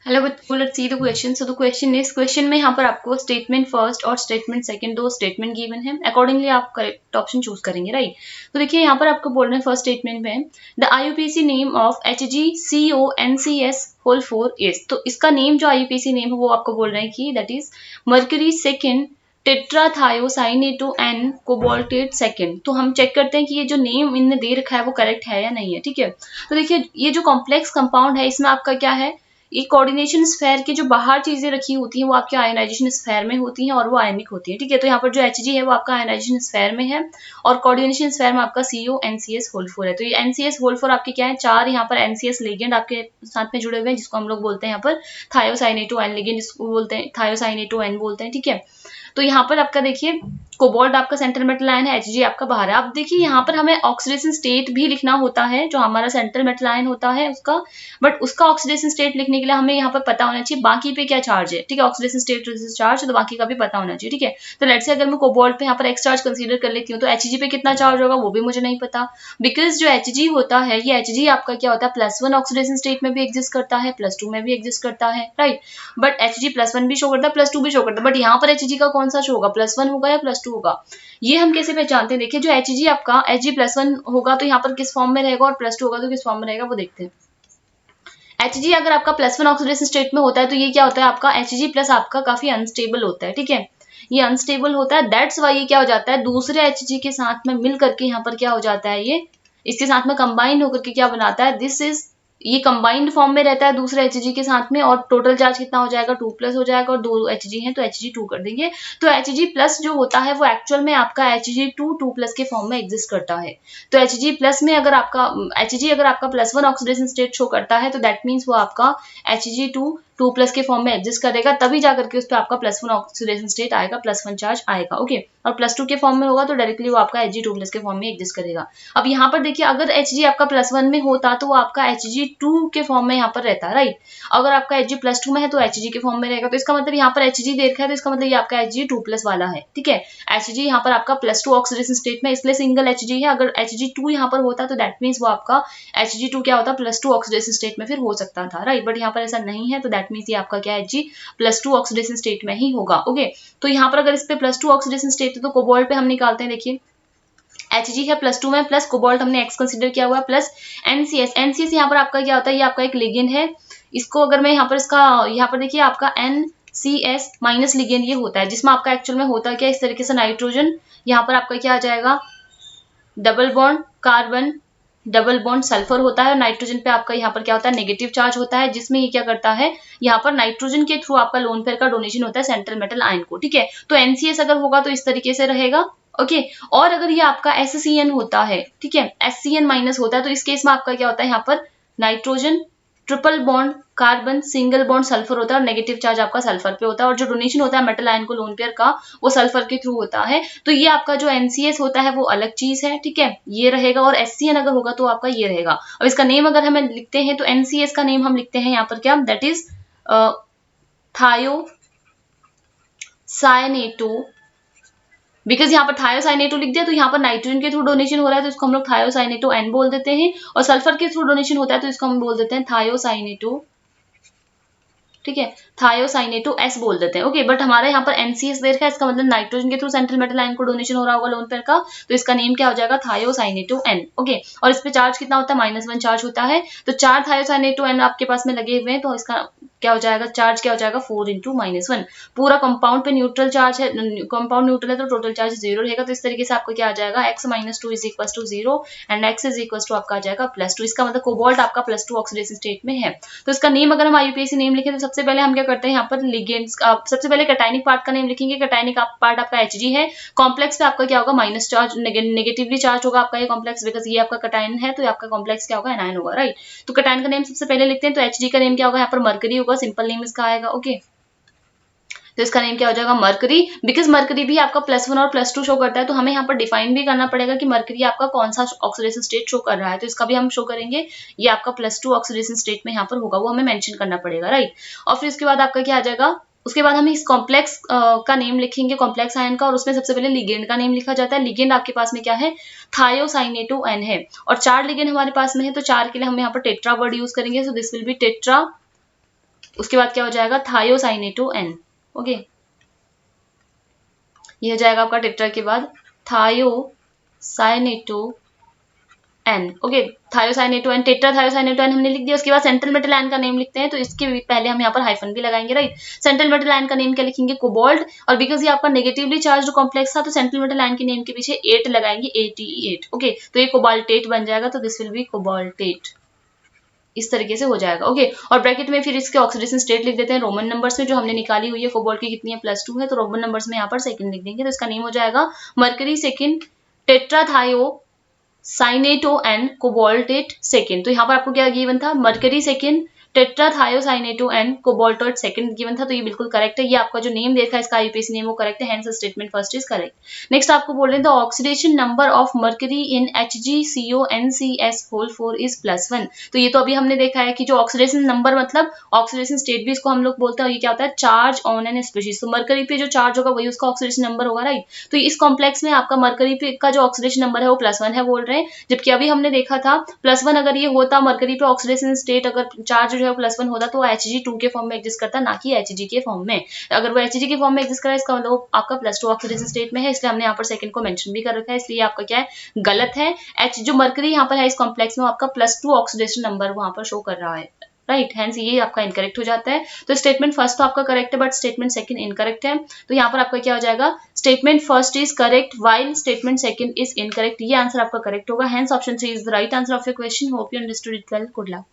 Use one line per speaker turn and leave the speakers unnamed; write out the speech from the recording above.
Hello बच्चों, let's see the question. So the question is, question में यहाँ पर आपको स्टेटमेंट फर्स्ट और स्टेटमेंट सेकंड दो स्टेटमेंट गिवन है। अकॉर्डिंगली आप करेक्ट ऑप्शन चूज करेंगे, राइट। तो देखिए यहाँ पर आपको बोल रहे हैं फर्स्ट स्टेटमेंट में the IUPAC name of HgCONCS whole 4 is. तो इसका नेम जो IUPAC नेम है वो आपको बोल रहे हैं कि that is mercury second tetrathiocyanato N cobaltate second. तो हम चेक करते हैं कि ये जो नेम इनने दे रखा है वो करेक्ट है या नहीं है, ठीक है। तो देखिए ये जो कॉम्प्लेक्स कंपाउंड है इसमें आपका क्या है, ये कोऑर्डिनेशन स्फेयर की जो बाहर चीजें रखी होती हैं वो आपके आयनाइजेशन स्फेयर में होती हैं और वो आयनिक होती हैं, ठीक है। तो यहाँ पर जो Hg है वो आपका आयनाइजेशन स्फेयर में है और कोऑर्डिनेशन स्फेयर में आपका CONCS होल 4 है। तो ये NCS होल 4 आपके क्या है, चार यहाँ पर NCS लिगेंड आपके साथ में जुड़े हुए हैं जिसको हम लोग बोलते हैं यहाँ पर थायोसाइनेटो एन लिगेंड, जिसको बोलते हैं थायोसाइनेटो एन बोलते हैं, ठीक है। तो यहाँ पर आपका देखिए कोबाल्ट आपका सेंट्रल मेटल आयन है, Hg आपका बाहर है। अब देखिए यहाँ पर हमें ऑक्सीडेशन स्टेट भी लिखना होता है जो हमारा सेंट्रल मेटल आयन होता है उसका, बट उसका ऑक्सीडेशन स्टेट लिखने के लिए हमें यहाँ पर पता होना चाहिए बाकी पे क्या चार्ज है, ठीक है। ऑक्सीडेशन स्टेट चार्ज तो बाकी का भी पता होना चाहिए, ठीक है। तो लेट्स से अगर मैं कोबाल्ट पे यहाँ पर एक्स चार्ज कंसीडर कर लेती हूँ तो Hg पे कितना चार्ज होगा वो भी मुझे नहीं पता, बिकॉज जो Hg होता है ये Hg आपका क्या होता है, +1 ऑक्सीडेशन स्टेट में भी एग्जिस्ट करता है, +2 में भी एग्जिस्ट करता है, राइट। बट Hg +1 भी शो करता है, +2 भी शो करता है, बट यहाँ पर Hg का कौन सा शो होगा, +1 होगा या +2 होगा, ये हम कैसे पहचानते हैं। देखिए जो Hg आपका Hg +1 होगा तो यहाँ पर किस फॉर्म में रहेगा और +2 होगा तो किस फॉर्म में रहेगा वो देखते हैं। Hg अगर आपका +1 ऑक्सीडेशन स्टेट में होता है तो ये क्या होता है, आपका Hg+ आपका काफी अनस्टेबल होता है, ठीक है। ये अनस्टेबल होता है, दैट्स वाई ये क्या हो जाता है, दूसरे Hg के साथ में मिल करके यहाँ पर क्या हो जाता है, ये इसके साथ में कंबाइन होकर के क्या बनाता है, दिस इज, ये कंबाइंड फॉर्म में रहता है दूसरे Hg के साथ में और टोटल चार्ज कितना हो जाएगा, 2+ हो जाएगा और 2 Hg है तो Hg2 कर देंगे। तो Hg+ जो होता है वो एक्चुअल में आपका Hg2 2+ के फॉर्म में एग्जिस्ट करता है। तो Hg+ में अगर आपका Hg अगर आपका +1 ऑक्सीडेशन स्टेट शो करता है तो दैट मीन्स वो आपका Hg2 2+ के फॉर्म में एग्जिस्ट करेगा, तभी जाकर के उस पर आपका +1 ऑक्सीडेशन स्टेट आएगा, +1 चार्ज आएगा, ओके। और +2 के फॉर्म में होगा तो डायरेक्टली वो आपका Hg2+ के फॉर्म में एग्जिस्ट करेगा। अब यहाँ पर देखिए अगर Hg आपका +1 में होता तो वो आपका Hg2 के फॉर्म में यहाँ पर रहता है, राइट। अगर आपका Hg +2 में है तो Hg के फॉर्म में रहेगा, तो इसका मतलब यहाँ पर Hg दे रखा है तो इसका मतलब ये आपका Hg2+ वाला है, ठीक है। Hg यहाँ पर आपका +2 ऑक्सीडेशन स्टेट में इसलिए सिंगल Hg है, अगर Hg2 यहाँ पर होता तो दैट मीन्स वो आपका Hg2 क्या होता, +2 ऑक्सीडेशन स्टेट में फिर हो सकता था, राइट। बट यहाँ पर ऐसा नहीं है तो दैट मीन्स ये आपका क्या है, Hg +2 ऑक्सीडेशन स्टेट में ही होगा, ओके। तो यहाँ पर अगर इस पे +2 ऑक्सीडेशन स्टेट है तो कोबाल्ट पे हम निकालते हैं, देखिए Hg है +2 में, प्लस कोबाल्ट हमने X कंसीडर किया हुआ है, प्लस NCS यहाँ पर आपका क्या होता है, ये आपका एक लिगेंड है। इसको अगर मैं यहाँ पर इसका यहाँ पर देखिए आपका NCS- लिगेंड ये होता है जिसमें आपका एक्चुअल में होता है क्या, इस तरीके से नाइट्रोजन यहाँ पर आपका क्या आ जाएगा, double bond carbon double bond sulphur होता है और नाइट्रोजन पे आपका यहाँ पर क्या होता है, नेगेटिव चार्ज होता है, जिसमें ये क्या करता है, यहाँ पर नाइट्रोजन के थ्रू आपका लोन पेयर का डोनेशन होता है सेंट्रल मेटल आयन को, ठीक है। तो NCS अगर होगा तो इस तरीके से रहेगा, ओके। और अगर ये आपका SCN होता है, ठीक है, SCN- होता है तो इस केस में आपका क्या होता है, यहाँ पर nitrogen triple bond carbon single bond sulphur होता है और नेगेटिव चार्ज आपका सल्फर पे होता है और जो डोनेशन होता है मेटल आयन को लोन पेयर का वो सल्फर के थ्रू होता है। तो ये आपका जो NCS होता है वो अलग चीज है, ठीक है, ये रहेगा। और SCN अगर होगा तो आपका ये रहेगा। अब इसका नेम अगर हमें लिखते हैं तो NCS का नेम हम लिखते हैं यहाँ पर क्या, दैट इज थायोसाइनेटो, बिकॉज यहाँ पर थायोसाइनेटो लिख दिया तो यहाँ पर नाइट्रोजन के थ्रू डोनेशन हो रहा है तो इसको हम लोग थायोसाइनेटो N बोल देते हैं, और सल्फर के थ्रू डोनेशन होता है तो इसको हम बोल देते हैं थायोसाइनेटो, ठीक है, थायोसाइनेटो S बोल देते हैं, ओके। बट हमारे यहाँ पर NCS दे रखा है, इसका मतलब नाइट्रोजन के थ्रू सेंट्रल मेटल आयन को डोनेशन हो रहा होगा लोन पेयर का, तो इसका नेम क्या हो जाएगा, थायोसाइनेटो N, ओके। और इस पे चार्ज कितना होता है, -1 चार्ज होता है। तो 4 थायोसाइनेटो N आपके पास में लगे हुए हैं तो इसका क्या हो जाएगा, चार्ज क्या हो जाएगा, 4 × -1। पूरा कंपाउंड पे न्यूट्रल चार्ज है, कंपाउंड न्यूट्रल है तो टोटल चार्ज 0 रहेगा। तो इस तरीके से आपको क्या आ जाएगा, X - 2 = 0 एंड X = आपका आ जाएगा +2। इसका मतलब कोबाल्ट आपका +2 ऑक्सीडेशन स्टेट में है। तो इसका नेम अगर हम IUPAC नेम लिखें तो सबसे पहले हम क्या करते हैं, यहाँ पर लिगेंड्स सबसे पहले कैटायनिक पार्ट का नेम लिखेंगे। कैटायनिक पार्ट आपका Hg है, कॉम्प्लेक्स पे आपका क्या होगा, माइनस चार्ज, नेगेटिवली चार्ज होगा आपका ये कॉम्प्लेक्स, बिकॉज ये आपका कैटायन है तो ये आपका कॉम्प्लेक्स क्या होगा, एनायन होगा, राइट। तो कैटायन का नेम सबसे पहले लिखते हैं तो Hg का नेम क्या होगा, यहाँ पर मरकरी होगा, सिंपल नेम इसका आएगा, ओके। तो इसका नेम क्या हो जाएगा, मरकरी, बिकॉज मरकरी भी आपका +1 और +2 शो करता है तो हमें यहाँ पर डिफाइन भी करना पड़ेगा कि मरकरी आपका कौन सा ऑक्सीडेशन स्टेट शो कर रहा है, तो इसका भी हम शो करेंगे, ये आपका +2 ऑक्सीडेशन स्टेट में यहाँ पर होगा, वो हमें मेंशन करना पड़ेगा, राइट। और फिर उसके बाद आपका क्या आ जाएगा, उसके बाद हम इस कॉम्प्लेक्स का नेम लिखेंगे, कॉम्प्लेक्स आयन का, और उसमें सबसे पहले लिगेंड का नेम लिखा जाता है। लिगेंड आपके पास में क्या है, थायोसाइनेटो N है, और 4 लिगेंड हमारे पास में है तो 4 के लिए हम यहाँ पर टेट्रा वर्ड यूज करेंगे, so this will be tetra उसके बाद क्या हो जाएगा थायोसाइनेटोएन। ओके, ये हो जाएगा आपका टेट्रा के बाद थायोसाइनेटोएन। ओके, थायोसाइनेटोएन, टेट्रा थायोसाइनेटोएन हमने लिख दिया। उसके बाद सेंट्रल मेटल आयन का नेम लिखते हैं, तो इसके पहले हम यहाँ पर हाइफन भी लगाएंगे, राइट। सेंट्रल मेटल आयन का नेम क्या लिखेंगे, कोबाल्ट, और बिकॉज ये आपका नेगेटिवली चार्ज कॉम्प्लेक्स था तो सेंट्रल मेटल आयन के नेम के पीछे 8 लगाएंगे, ATE8। ओके, तो ये कोबाल्टेट बन जाएगा, तो दिस विल बी कोबाल्टेट। इस तरीके से हो जाएगा। ओके, और ब्रैकेट में फिर इसके ऑक्सीडेशन स्टेट लिख देते हैं रोमन नंबर्स में, जो हमने निकाली हुई है कोबाल्ट की कितनी है, +2 है, तो रोमन नंबर्स में यहाँ पर सेकंड लिख देंगे, तो इसका नेम हो जाएगा mercury second tetrathio cyanato N cobaltate second. तो यहाँ पर आपको क्या गिवन था, mercury second tetrathiocyanato N cobaltate second given था, तो ये बिल्कुल करेक्ट है। ये आपका जो नेम देखा है इसका आईयूपीएसी नेम वो करेक्ट है, hence statement first is correct. Next आपको बोल रहे हैं the oxidation number of mercury in HgCONCS4 is +1। तो ये तो अभी हमने देखा है कि जो ऑक्सीडेशन नंबर मतलब ऑक्सीडेशन स्टेट भी इसको हम लोग बोलते हैं, ये क्या होता है, चार्ज ऑन एन स्पीशीज। तो मरकरी पे जो चार्ज होगा वही उसका ऑक्सीडेशन नंबर होगा, राइट। तो इस कॉम्प्लेक्स में आपका मरकरी पे का जो ऑक्सीडेशन नंबर है वो +1 है बोल रहे हैं, जबकि अभी हमने देखा था +1 अगर ये होता मरकरी पे ऑक्सीडेशन स्टेट अगर चार्ज जो है +1 होता तो वो Hg2 के फॉर्म में एग्जिस्ट करता, ना कि Hg के फॉर्म में। अगर वो Hg के फॉर्म में एग्जिस्ट करा इसका मतलब आपका +2 ऑक्सीडेशन स्टेट में है, इसलिए हमने यहाँ पर सेकंड को मेंशन भी कर रखा है, इसलिए आपका क्या है, गलत है। H जो मरकरी यहाँ पर है इस कॉम्प्लेक्स में आपका +2 ऑक्सीडेशन नंबर वहां पर शो कर रहा है, राइट, हेंस ये आपका इनकरेक्ट हो जाता है। तो स्टेटमेंट फर्स्ट तो आपका करेक्ट है, बट स्टेटमेंट सेकंड इनकरेक्ट है। तो यहाँ पर आपका क्या हो जाएगा, statement first is correct while statement second is incorrect. ये आंसर आपका करेक्ट होगा, hence option 3 is the right answer of your question. Hope you understood it well, good luck.